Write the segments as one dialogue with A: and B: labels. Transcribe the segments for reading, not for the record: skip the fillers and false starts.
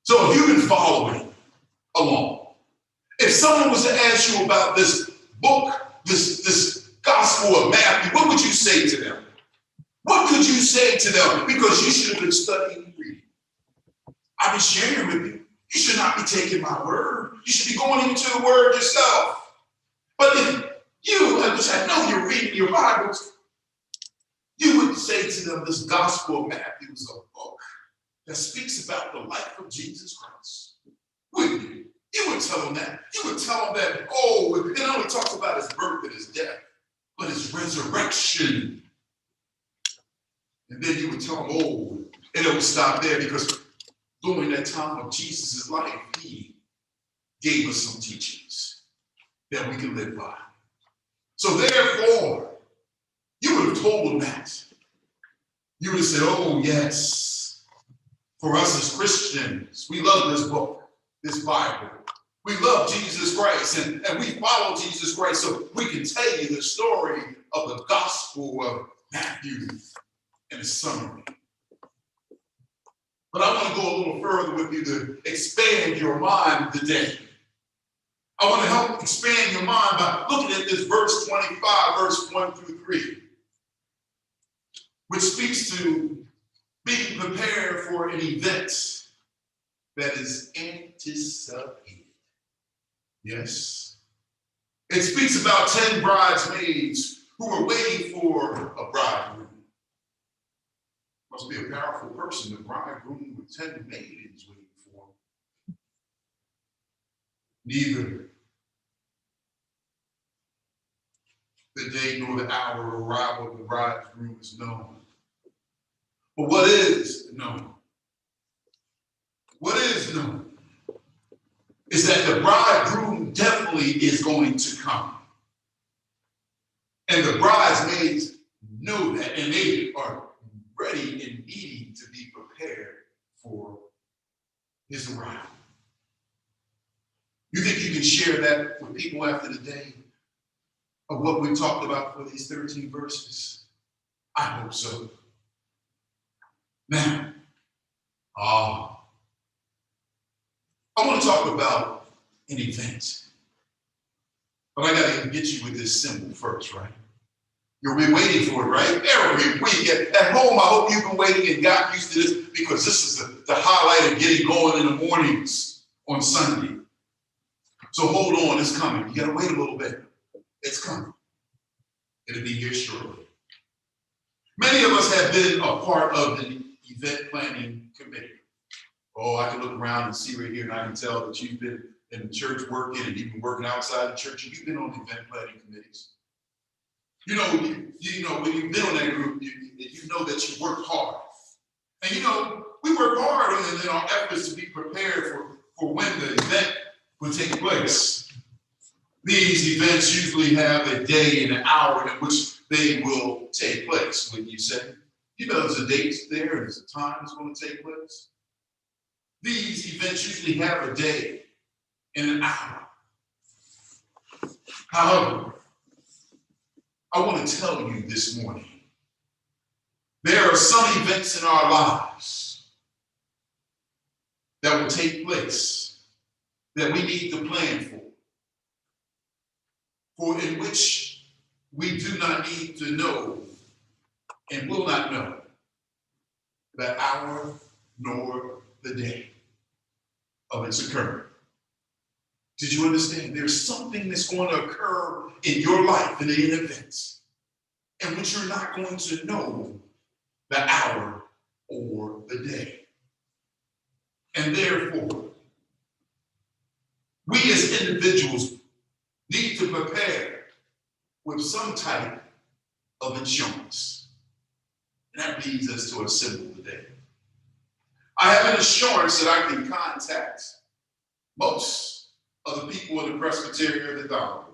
A: So if you've been following along, if someone was to ask you about this book, this Gospel of Matthew, what would you say to them? What could you say to them? Because you should have been studying and reading. I've been sharing with you. You should not be taking my word. You should be going into the word yourself. But if you, which I know you're reading your Bibles, you would say to them, this Gospel of Matthew is a book that speaks about the life of Jesus Christ. Wouldn't you? You would tell them that. You would tell them that, it not only talks about his birth and his death, but his resurrection. And then you would tell them, and it would stop there, because during that time of Jesus' life, he gave us some teachings that we can live by. So therefore, you would have told them that. You would have said, yes, for us as Christians, we love this book, this Bible. We love Jesus Christ, and we follow Jesus Christ, so we can tell you the story of the Gospel of Matthew in a summary. But I want to go a little further with you to expand your mind today. I want to help expand your mind by looking at this verse 25, verse 1 through 3, which speaks to being prepared for an event that is anticipated. Yes. It speaks about 10 bridesmaids who are waiting for a bridegroom. Must be a powerful person, the bridegroom with 10 maidens waiting for him. Neither the day nor the hour of arrival of the bridegroom is known. But what is known is that the bridegroom definitely is going to come. And the bridesmaids know that, and they are ready and needing to be prepared for his arrival. You think you can share that with people after the day of what we talked about for these 13 verses? I hope so. Now, I want to talk about an event, but I got to get you with this symbol first, right? You've been waiting for it, right? Every week at home, I hope you've been waiting and got used to this, because this is the highlight of getting going in the mornings on Sunday. So hold on, it's coming. You got to wait a little bit. It's coming. It'll be here shortly. Many of us have been a part of the event planning committee. I can look around and see right here, and I can tell that you've been in the church working, and you've been working outside the church, and you've been on event planning committees. You know, when you've been on that group, you know that you work hard. And we work hard in our efforts to be prepared for when the event will take place. These events usually have a day and an hour in which they will take place. When you say, there's a date there and there's a time it's going to take place. These events usually have a day and an hour. However, I want to tell you this morning, there are some events in our lives that will take place that we need to plan for in which we do not need to know and will not know the hour nor the day of its occurrence. Did you understand? There's something that's going to occur in your life in an event in which you're not going to know the hour or the day. And therefore, we as individuals need to prepare with some type of insurance. And that leads us to a symbol today. I have an assurance that I can contact most of the people in the Presbyterian of the Dollar.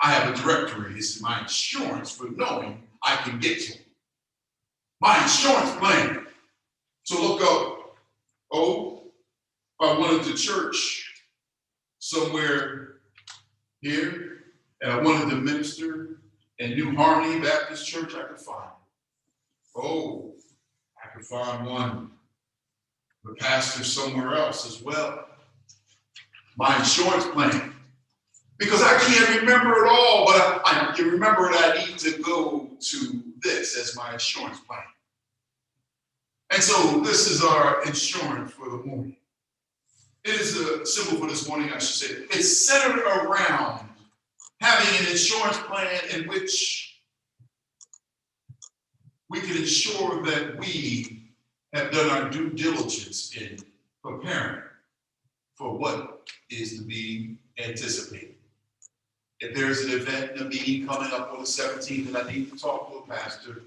A: I have a directory. It's my insurance for knowing I can get to them. My insurance plan. So look up, if I wanted to church somewhere here, and I wanted to minister in New Harmony Baptist Church, I could find it. I could find one The pastor somewhere else as well. My insurance plan. Because I can't remember it all, but I can remember that I need to go to this as my insurance plan. And so this is our insurance for the morning. It is a symbol for this morning, I should say. It's centered around having an insurance plan in which we can ensure that we have done our due diligence in preparing for what is to be anticipated. If there's an event, a meeting coming up on the 17th and I need to talk to a pastor,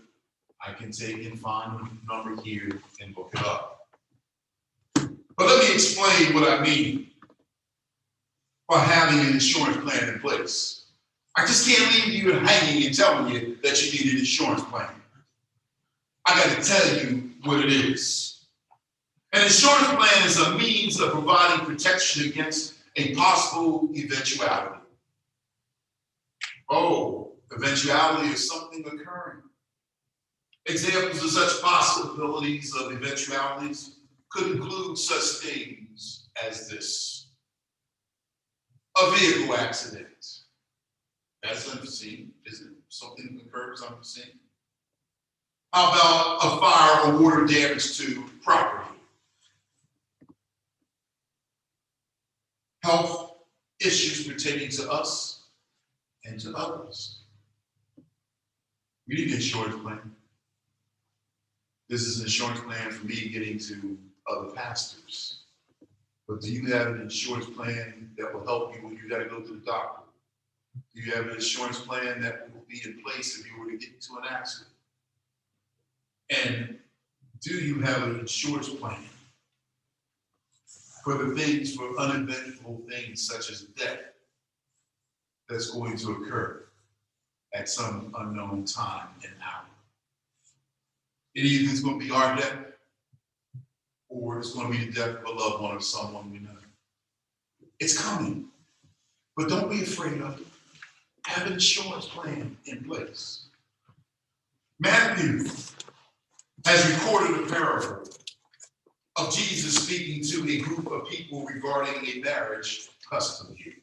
A: I can take and find the number here and look it up. But let me explain what I mean by having an insurance plan in place. I just can't leave you hanging and telling you that you need an insurance plan. I got to tell you what it is. An insurance plan is a means of providing protection against a possible eventuality. Oh, eventuality is something occurring. Examples of such possibilities of eventualities could include such things as this. A vehicle accident. That's unforeseen, isn't it? Something occurs unforeseen. How about a fire or water damage to property? Health issues pertaining to us and to others. We need an insurance plan. This is an insurance plan for me getting to other pastors. But do you have an insurance plan that will help you when you got to go to the doctor? Do you have an insurance plan that will be in place if you were to get into an accident? And do you have an insurance plan for the things, for uneventful things such as death that's going to occur at some unknown time and hour? It either is going to be our death or it's going to be the death of a loved one or someone we know. It's coming, but don't be afraid of it. Have an insurance plan in place. Matthew has recorded a parable of Jesus speaking to a group of people regarding a marriage custom here.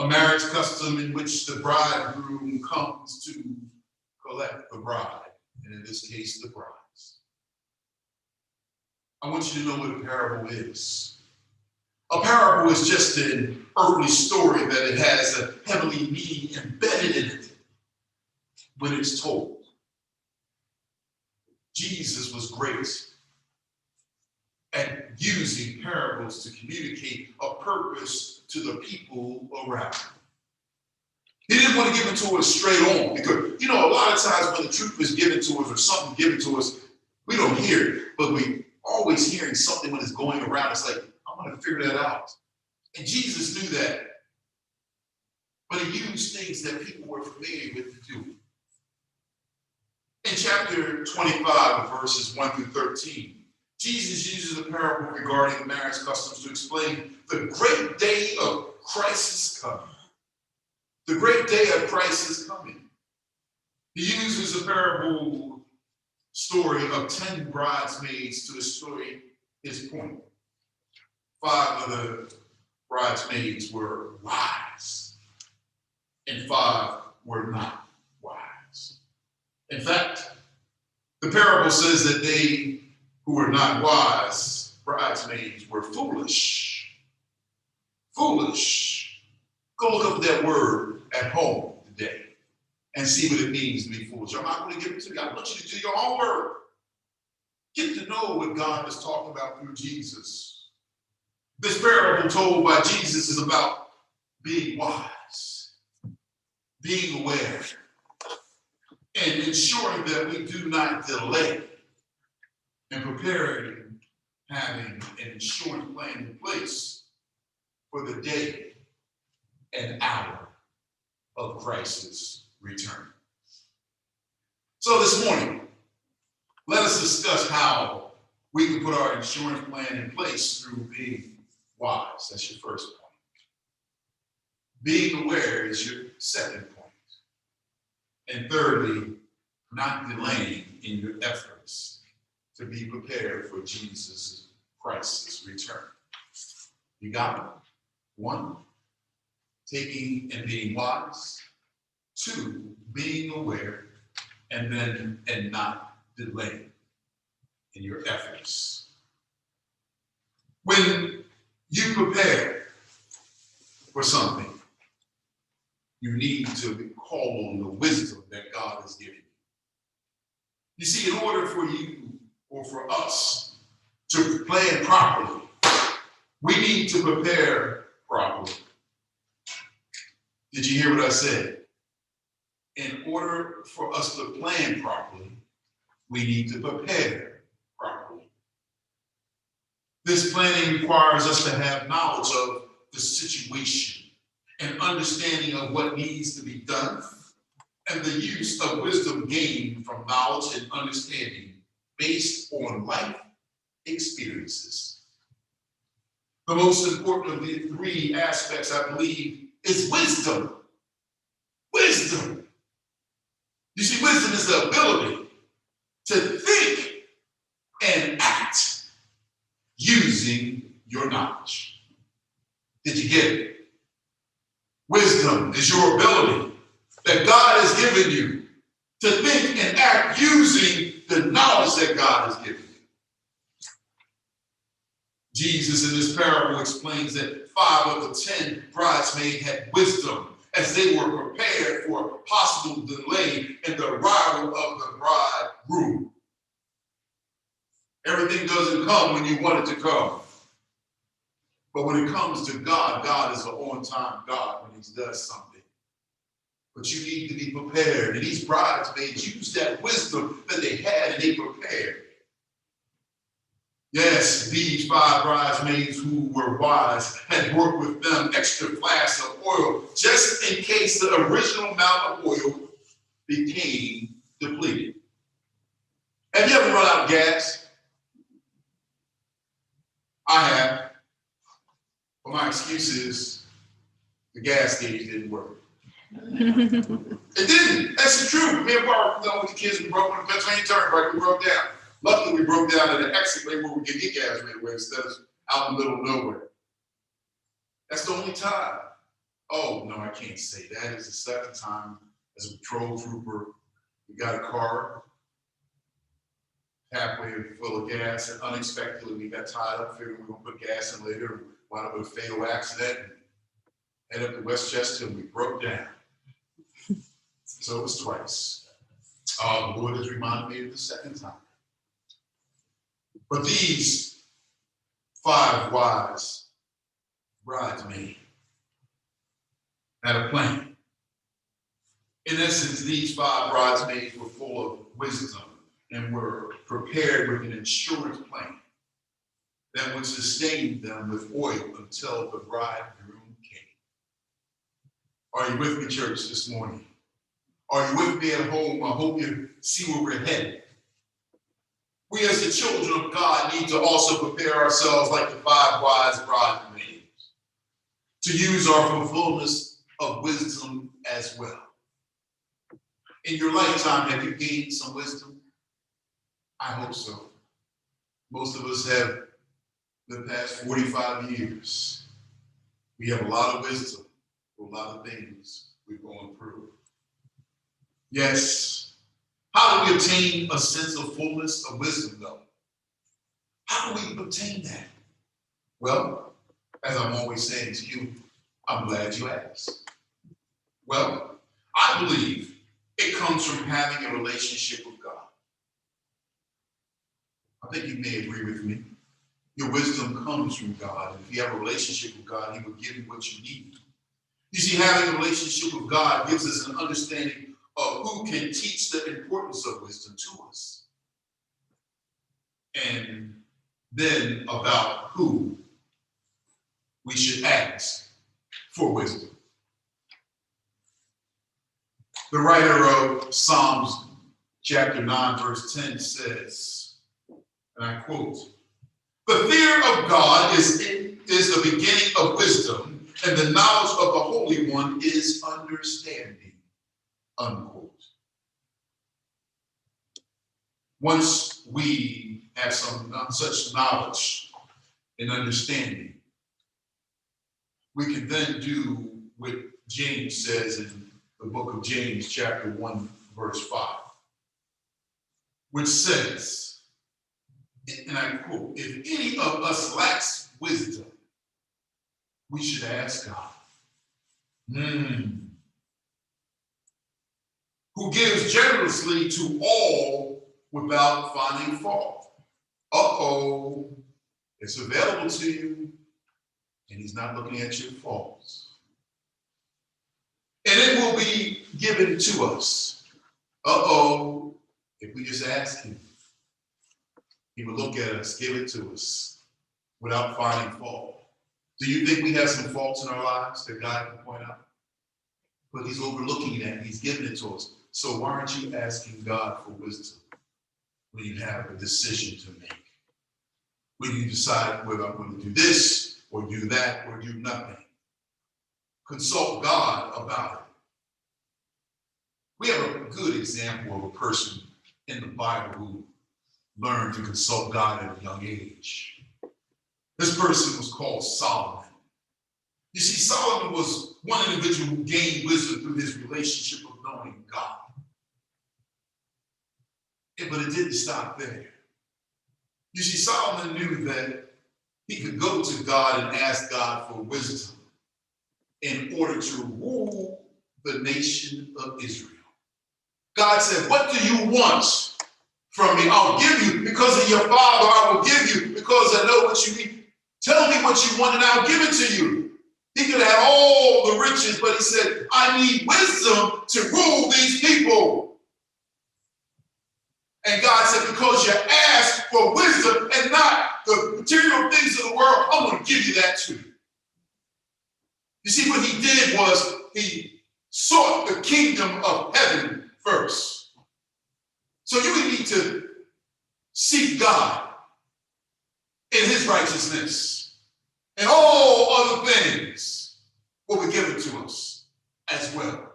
A: A marriage custom in which the bridegroom comes to collect the bride, and in this case, the brides. I want you to know what a parable is. A parable is just an earthly story that it has a heavenly meaning embedded in it when it's told. Jesus was great at using parables to communicate a purpose to the people around him. He didn't want to give it to us straight on because, a lot of times when the truth is given to us or something given to us, we don't hear it, but we always hearing something when it's going around. It's like, I want to figure that out. And Jesus knew that. But he used things that people were familiar with to do. In chapter 25, verses 1 through 13, Jesus uses a parable regarding marriage customs to explain the great day of Christ is coming. The great day of Christ is coming. He uses a parable story of 10 bridesmaids to illustrate his point. 5 of the bridesmaids were wise, and 5 were not wise. In fact, the parable says that they who were not wise bridesmaids were foolish. Foolish. Go look up that word at home today and see what it means to be foolish. I'm not going to give it to you. I want you to do your homework. Get to know what God is talking about through Jesus. This parable told by Jesus is about being wise, being aware, and ensuring that we do not delay in preparing, having an insurance plan in place for the day and hour of Christ's return. So this morning, let us discuss how we can put our insurance plan in place through being wise. That's your first point. Being aware is your second point. And thirdly, not delaying in your efforts to be prepared for Jesus' You got it? 1, taking and being wise. 2, being aware, and not delaying in your efforts. When you prepare for something, you need to call on the wisdom that God has given you. You see, in order for you or for us to plan properly, we need to prepare properly. Did you hear what I said? In order for us to plan properly, we need to prepare properly. This planning requires us to have knowledge of the situation and understanding of what needs to be done, and the use of wisdom gained from knowledge and understanding based on life experiences. The most important of the 3 aspects, I believe, is wisdom. Wisdom. You see, wisdom is the ability to think and act using your knowledge. Did you get it? Wisdom is your ability that God has given you to think and act using the knowledge that God has given you. Jesus in this parable explains that 5 of the 10 bridesmaids had wisdom as they were prepared for a possible delay in the arrival of the bridegroom. Everything doesn't come when you want it to come. But when it comes to God, God is an on-time God when he does something. But you need to be prepared. And these bridesmaids used that wisdom that they had and they prepared. Yes, these 5 bridesmaids who were wise had worked with them extra flasks of oil just in case the original amount of oil became depleted. Have you ever run out of gas? I have. But my excuse is the gas gauge didn't work. It didn't. That's the truth. Me and Barbara, with the kids, we broke on the Pennsylvania Turnpike. We broke down. Luckily, we broke down at an exit where we could get gas right away instead of out in the middle of nowhere. That's the only time. Oh, no, I can't say that. It's the second time as a patrol trooper. We got a car halfway full of gas, and unexpectedly we got tied up, figuring we were going to put gas in later, and wound up with a fatal accident, and headed up to Westchester, and we broke down. So it was twice. The Lord has reminded me of the second time. But these 5 wise bridesmaids had a plan. In essence, these 5 bridesmaids were full of wisdom and were prepared with an insurance plan that would sustain them with oil until the bridegroom came. Are you with me, church, this morning? Are you with me at home? I hope you see where we're headed. We as the children of God need to also prepare ourselves like the 5 wise bridesmaids to use our fulfillment of wisdom as well. In your lifetime, have you gained some wisdom? I hope so. Most of us have the past 45 years. We have a lot of wisdom for a lot of things we're going through. Yes. How do we obtain a sense of fullness of wisdom, though? How do we obtain that? Well, as I'm always saying to you, I'm glad you asked. Well, I believe it comes from having a relationship with God. I think you may agree with me. Your wisdom comes from God. And if you have a relationship with God, he will give you what you need. You see, having a relationship with God gives us an understanding of who can teach the importance of wisdom to us. And then about who we should ask for wisdom. The writer of Psalms chapter 9, verse 10 says, and I quote, "The fear of God is the beginning of wisdom, and the knowledge of the Holy One is understanding." Unquote. Once we have some such knowledge and understanding, we can then do what James says in the book of James, chapter 1, verse 5, which says, and I quote, if any of us lacks wisdom, we should ask God, who gives generously to all without finding fault. It's available to you, and he's not looking at your faults. And it will be given to us. If we just ask him, he will look at us, give it to us without finding fault. Do you think we have some faults in our lives that God can point out? But he's overlooking that, he's giving it to us. So why aren't you asking God for wisdom when you have a decision to make? When you decide whether I'm going to do this or do that or do nothing. Consult God about it. We have a good example of a person in the Bible who learned to consult God at a young age. This person was called Solomon. You see, Solomon was one individual who gained wisdom through his relationship of knowing God. But it didn't stop there. You see, Solomon knew that he could go to God and ask God for wisdom in order to rule the nation of Israel. God said, what do you want from me? I'll give you because of your father. I will give you because I know what you need. Tell me what you want and I'll give it to you. He could have all the riches, but he said, I need wisdom to rule these people. And God said, because you asked for wisdom and not the material things of the world, I'm going to give you that too. You see, what he did was he sought the kingdom of heaven first. So you need to seek God in his righteousness, and all other things will be given to us as well.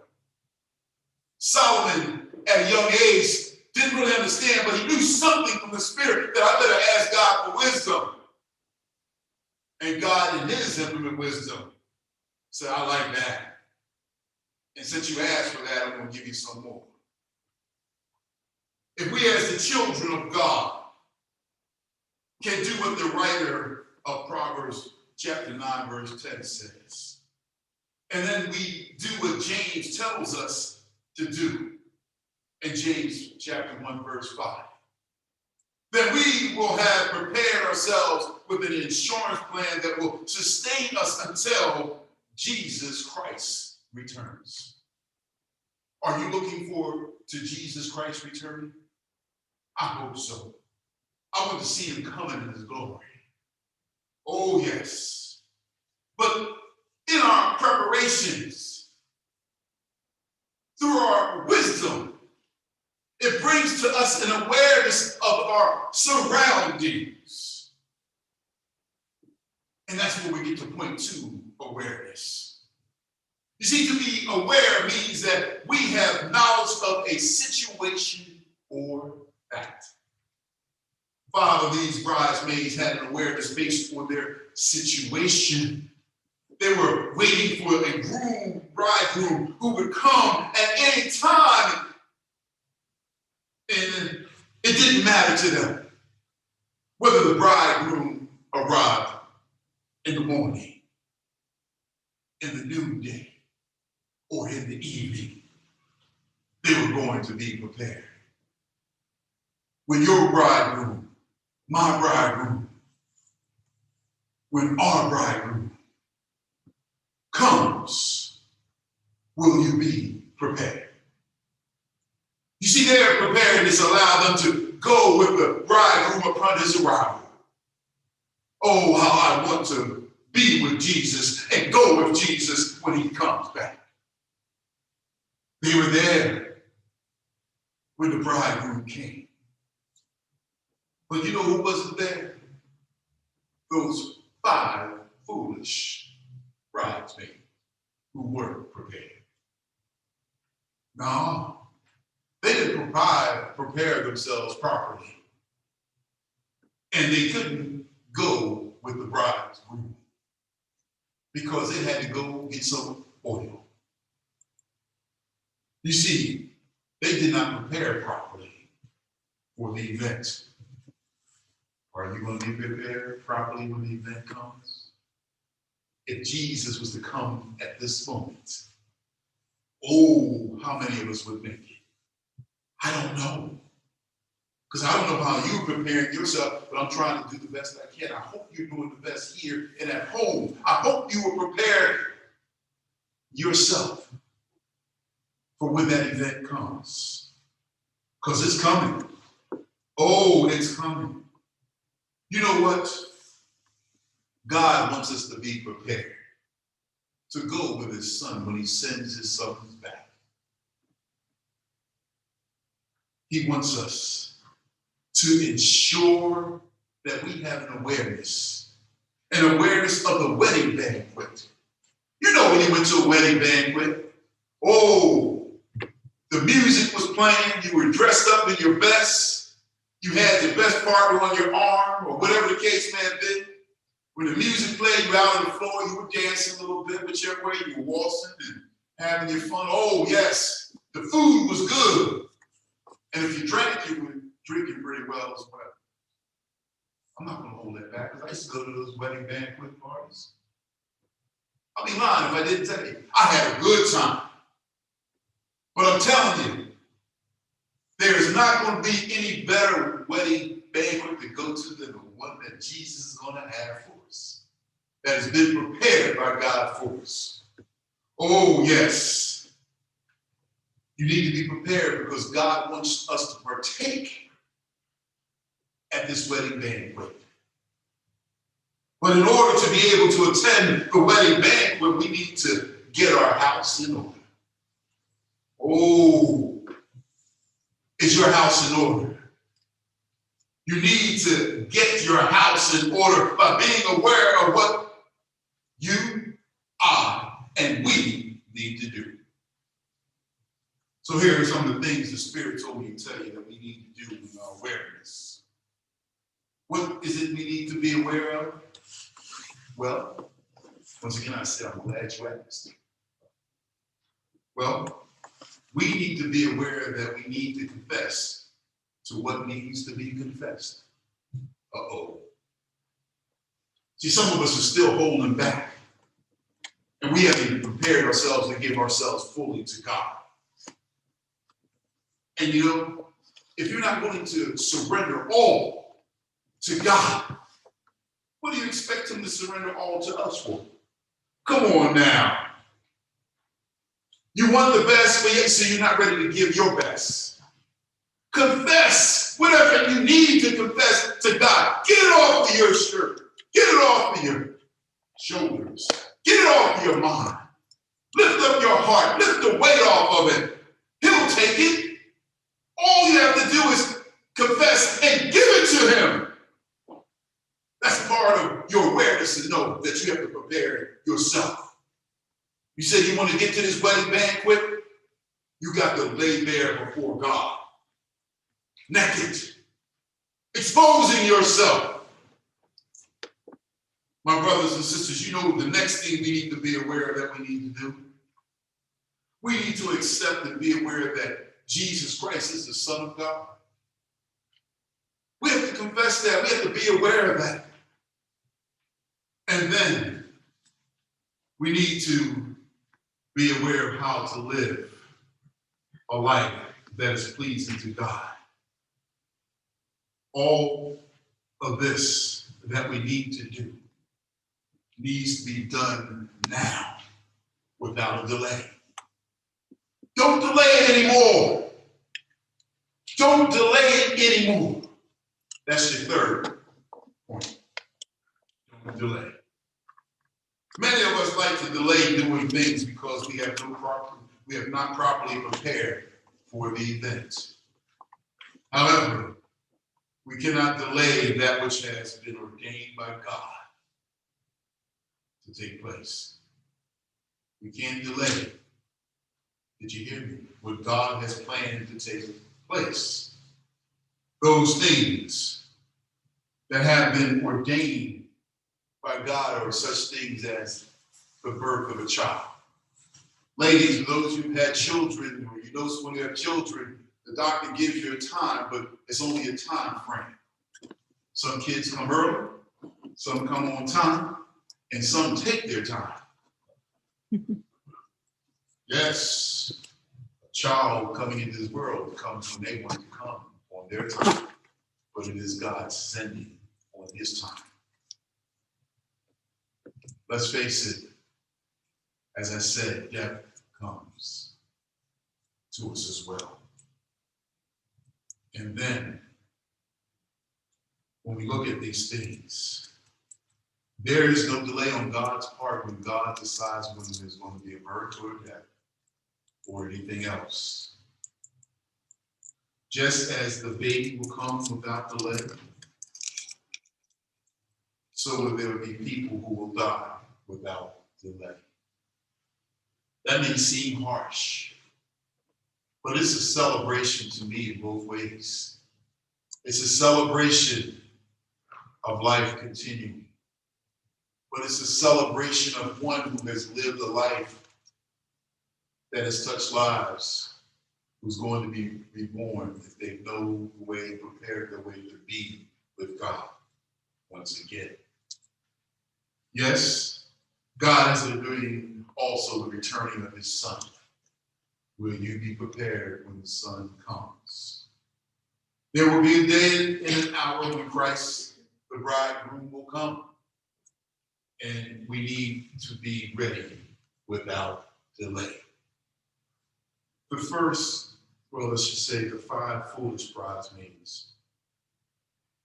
A: Solomon, at a young age, didn't really understand, but he knew something from the Spirit that I better ask God for wisdom. And God, in his infinite wisdom, said, I like that. And since you asked for that, I'm going to give you some more. If we as the children of God can do what the writer of Proverbs chapter 9, verse 10 says, and then we do what James tells us to do in James chapter 1, verse 5, then we will have prepared ourselves with an insurance plan that will sustain us until Jesus Christ returns. Are you looking forward to Jesus Christ returning? I hope so. I want to see him coming in his glory. Oh, yes. But in our preparations, through our wisdom, it brings to us an awareness of our surroundings. And that's where we get to point to awareness. You see, to be aware means that we have knowledge of a situation or fact. 5 of these bridesmaids had an awareness based on their situation. They were waiting for a bridegroom who would come at any time. And it didn't matter to them whether the bridegroom arrived in the morning, in the noonday, or in the evening. They were going to be prepared. When your bridegroom, my bridegroom, when our bridegroom comes, will you be prepared? You see, their preparedness allowed them to go with the bridegroom upon his arrival. Oh, how I want to be with Jesus and go with Jesus when he comes back. They were there when the bridegroom came. But you know who wasn't there? Those 5 foolish bridesmaids who weren't prepared. No, they didn't prepare themselves properly. And they couldn't go with the bridegroom. because it had to go get some oil. You see, they did not prepare properly for the event. Are you going to be prepared properly when the event comes? If Jesus was to come at this moment, oh, how many of us would make it? I don't know. Because I don't know how you're preparing yourself, but I'm trying to do the best I can. I hope you're doing the best here and at home. I hope you will prepare yourself for when that event comes. Because it's coming. Oh, it's coming. You know what? God wants us to be prepared to go with his son when he sends his sons back. He wants us to ensure that we have an awareness of the wedding banquet. You know when you went to a wedding banquet, oh, the music was playing, you were dressed up in your best, you had your best partner on your arm, or whatever the case may have been. When the music played, you were out on the floor, you were dancing a little bit, whichever way, you were waltzing and having your fun. Oh, yes, the food was good. And if you drank, you were drinking pretty well as well. I'm not going to hold that back because I used to go to those wedding banquet parties. I'll be lying if I didn't tell you. I had a good time. But I'm telling you, there is not going to be any better wedding banquet to go to than the one that Jesus is going to have for us, that has been prepared by God for us. Oh, yes. You need to be prepared because God wants us to partake at this wedding banquet. But in order to be able to attend the wedding banquet, we need to get our house in order. Oh, is your house in order? You need to get your house in order by being aware of what you, I, and we need to do. So here are some of the things the Spirit told me to tell you that we need to do in our awareness. What is it we need to be aware of? Well, once again, I said, I'm glad you asked. Well, we need to be aware that we need to confess to what needs to be confessed. Uh-oh. See, some of us are still holding back, and we haven't prepared ourselves to give ourselves fully to God. And you know, if you're not willing to surrender all to God, what do you expect him to surrender all to us for? Come on now. You want the best, but yet so you're not ready to give your best. Confess whatever you need to confess to God. Get it off of your shirt. Get it off of your shoulders. Get it off of your mind. Lift up your heart. Lift the weight off of it. He'll take it. All you have to do is confess and give it to him. That's part of your awareness to know that you have to prepare yourself. You said you want to get to this wedding banquet, you got to lay there before God. Naked. Exposing yourself. My brothers and sisters, you know the next thing we need to be aware of that we need to do? We need to accept and be aware that Jesus Christ is the Son of God. We have to confess that. We have to be aware of that. And then we need to be aware of how to live a life that is pleasing to God. All of this that we need to do needs to be done now without a delay. Don't delay it anymore. Don't delay it anymore. That's your third point. Don't delay. Many of us like to delay doing things because we have not properly prepared for the event. However, we cannot delay that which has been ordained by God to take place. We can't delay. Did you hear me? What God has planned to take place. Those things that have been ordained by God are such things as the birth of a child. Ladies, for those who've had children, or you know someone who have children, the doctor gives you a time, but it's only a time frame. Some kids come early, some come on time, and some take their time. Yes, a child coming into this world comes when they want to come on their time, but it is God sending on his time. Let's face it, as I said, death comes to us as well. And then, when we look at these things, there is no delay on God's part when God decides when there's going to be a birth or a death or anything else. Just as the baby will come without delay, so will there be people who will die without delay. That may seem harsh, but it's a celebration to me in both ways. It's a celebration of life continuing, but it's a celebration of one who has lived a life that has touched lives, who's going to be reborn if they know the way, prepared their way to be with God once again. Yes, God is doing also the returning of his son. Will you be prepared when the son comes? There will be a day and an hour when Christ, the bridegroom, will come. And we need to be ready without delay. The first, well, let's just say the 5 foolish bridesmaids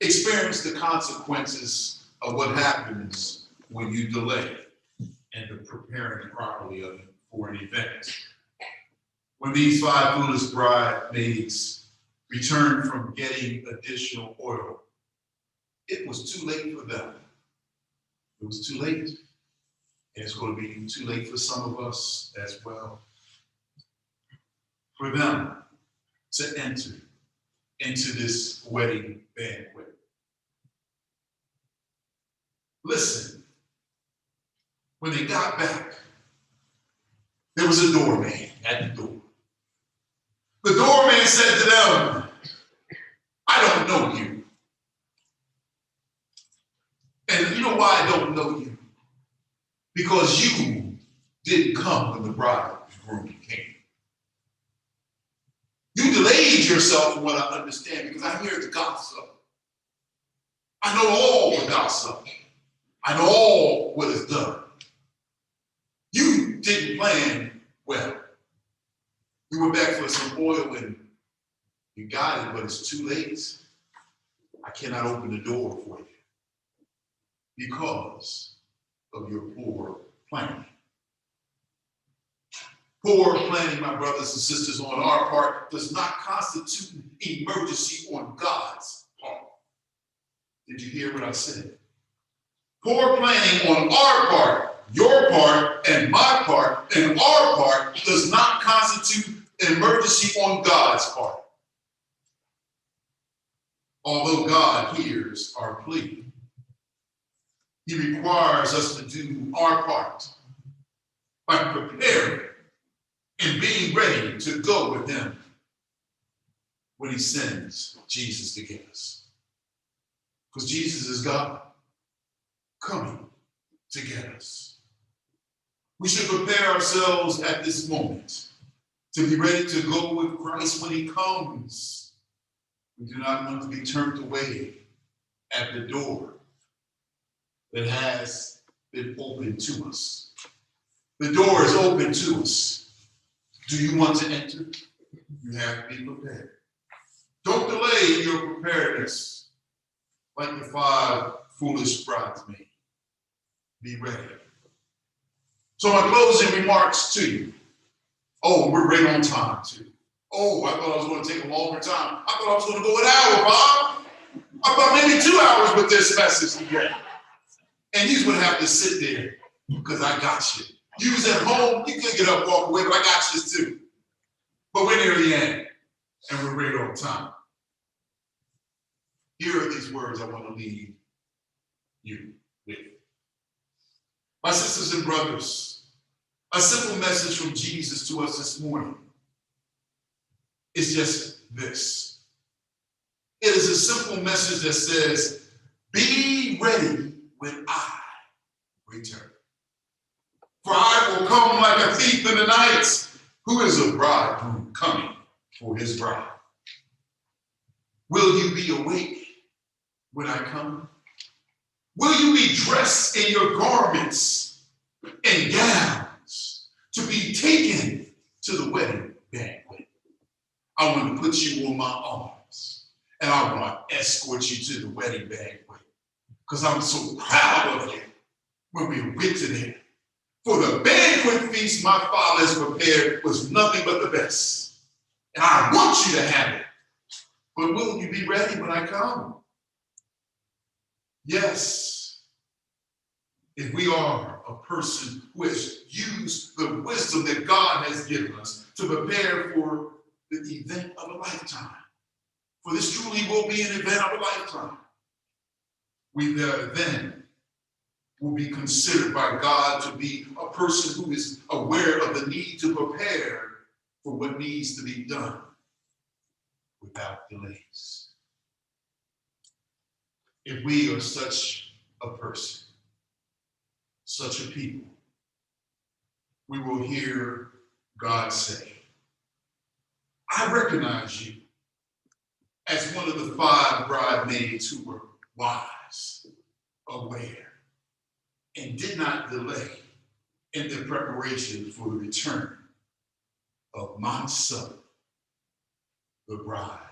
A: experience the consequences of what happens when you delay and the preparing properly of it for an event. When these 5 foolish bridesmaids returned from getting additional oil, it was too late for them. It was too late. And it's going to be too late for some of us as well. For them to enter into this wedding banquet. Listen, when they got back, there was a doorman at the door. The doorman said to them, I don't know you. And you know why I don't know you? Because you didn't come when the bridegroom came. You delayed yourself from what I understand because I hear the gossip. I know all the gossip. I know all what is done. You didn't plan well. You went back for some oil and you got it, but it's too late. I cannot open the door for you because of your poor planning. Poor planning, my brothers and sisters, on our part does not constitute an emergency on God's part. Did you hear what I said? Poor planning on our part, your part, and my part, and our part does not constitute an emergency on God's part. Although God hears our plea, he requires us to do our part by preparing and being ready to go with him when he sends Jesus to get us. Because Jesus is God coming to get us. We should prepare ourselves at this moment to be ready to go with Christ when he comes. We do not want to be turned away at the door that has been opened to us. The door is open to us. Do you want to enter? You have to be prepared. Don't delay your preparedness like the 5 foolish bridesmaids. Be ready. So my closing remarks to you. Oh, we're right on time too. Oh, I thought I was going to take a longer time. I thought I was going to go an hour, Bob. I thought maybe 2 hours with this message today. And you would have to sit there because I got you. You was at home, you could get up and walk away, but I got you too. But we're near the end, and we're right on time. Here are these words I want to leave you with. My sisters and brothers, a simple message from Jesus to us this morning is just this. It is a simple message that says, be ready when I return. For I will come like a thief in the night. Who is a bridegroom coming for his bride? Will you be awake when I come? Will you be dressed in your garments and gowns to be taken to the wedding banquet? I want to put you on my arms and I want to escort you to the wedding banquet because I'm so proud of you when we get to there. For the banquet feast my Father has prepared was nothing but the best. And I want you to have it. But will you be ready when I come? Yes. If we are a person who has used the wisdom that God has given us to prepare for the event of a lifetime. For this truly will be an event of a lifetime. We then will be considered by God to be a person who is aware of the need to prepare for what needs to be done without delays. If we are such a person, such a people, we will hear God say, I recognize you as one of the 5 bridesmaids who were wise, aware, and did not delay in the preparation for the return of my son, the bride